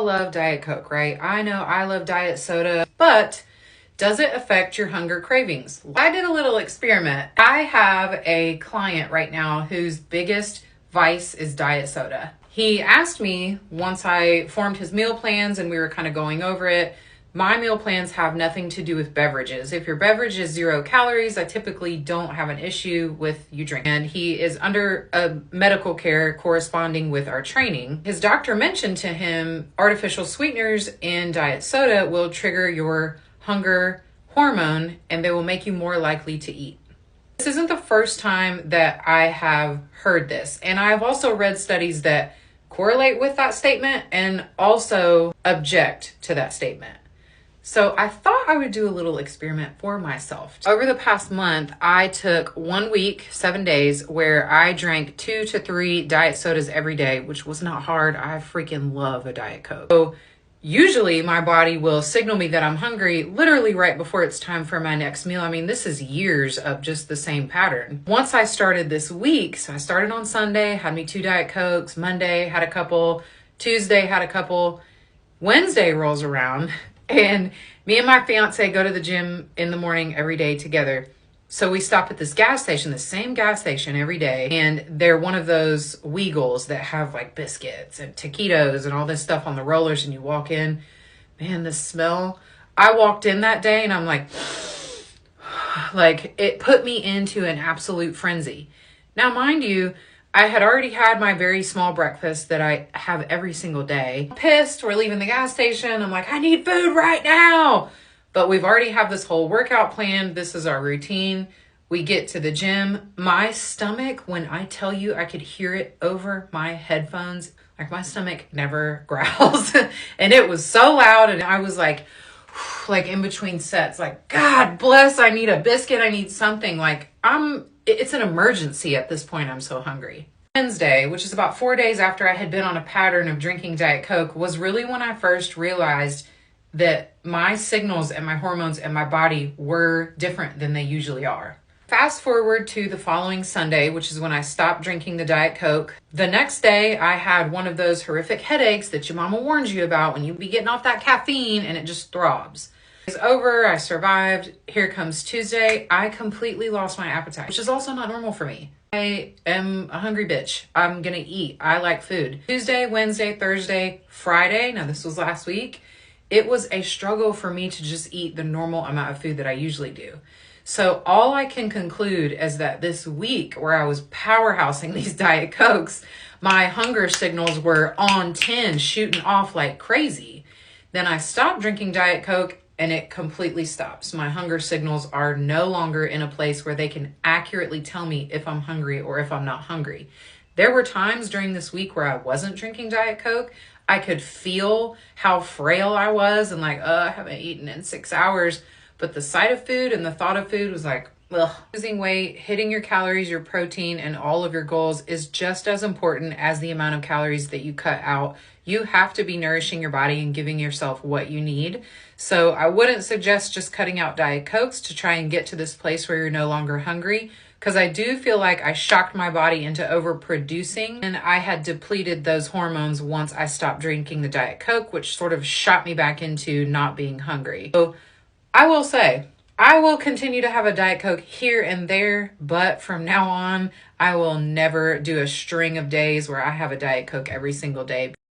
I love Diet Coke, right? I know I love diet soda, but does it affect your hunger cravings? I did a little experiment. I have a client right now whose biggest vice is diet soda. He asked me once I formed his meal plans and we were kind of going over it. My meal plans have nothing to do with beverages. If your beverage is 0 calories, I typically don't have an issue with you drinking. And he is under a medical care corresponding with our training. His doctor mentioned to him artificial sweeteners in diet soda will trigger your hunger hormone and they will make you more likely to eat. This isn't the first time that I have heard this. And I've also read studies that correlate with that statement and also object to that statement. So I thought I would do a little experiment for myself. Over the past month, I took 1 week, 7 days, where I drank 2 to 3 diet sodas every day, which was not hard. I freaking love a Diet Coke. So usually my body will signal me that I'm hungry literally right before it's time for my next meal. I mean, this is years of just the same pattern. Once I started this week, so I started on Sunday, had me 2 Diet Cokes, Monday had a couple, Tuesday had a couple, Wednesday rolls around, and me and my fiance go to the gym in the morning every day together. So we stop at this gas station, the same gas station every day. And they're one of those Weagles that have like biscuits and taquitos and all this stuff on the rollers. And you walk in, man, the smell. I walked in that day and I'm like it put me into an absolute frenzy. Now, mind you, I had already had my very small breakfast that I have every single day. I'm pissed, we're leaving the gas station. I'm like, I need food right now. But we've already have this whole workout planned. This is our routine. We get to the gym. My stomach, when I tell you I could hear it over my headphones, like my stomach never growls. And it was so loud. And I was like in between sets, like, God bless, I need a biscuit. I need something. It's an emergency at this point. I'm so hungry. Wednesday, which is about 4 days after I had been on a pattern of drinking Diet Coke, was really when I first realized that my signals and my hormones and my body were different than they usually are. Fast forward to the following Sunday, which is when I stopped drinking the Diet Coke. The next day, I had one of those horrific headaches that your mama warns you about when you be getting off that caffeine and it just throbs. It's over. I survived. Here comes Tuesday. I completely lost my appetite, which is also not normal for me. I am a hungry bitch. I'm going to eat. I like food. Tuesday, Wednesday, Thursday, Friday. Now, this was last week. It was a struggle for me to just eat the normal amount of food that I usually do. So all I can conclude is that this week where I was powerhousing these Diet Cokes, my hunger signals were on 10, shooting off like crazy. Then I stopped drinking Diet Coke and it completely stops. My hunger signals are no longer in a place where they can accurately tell me if I'm hungry or if I'm not hungry. There were times during this week where I wasn't drinking Diet Coke. I could feel how frail I was and I haven't eaten in 6 hours. But the sight of food and the thought of food was like, ugh. Losing weight, hitting your calories, your protein, and all of your goals is just as important as the amount of calories that you cut out. You have to be nourishing your body and giving yourself what you need. So I wouldn't suggest just cutting out Diet Cokes to try and get to this place where you're no longer hungry, because I do feel like I shocked my body into overproducing and I had depleted those hormones once I stopped drinking the Diet Coke, which sort of shot me back into not being hungry. So I will say, I will continue to have a Diet Coke here and there, but from now on, I will never do a string of days where I have a Diet Coke every single day.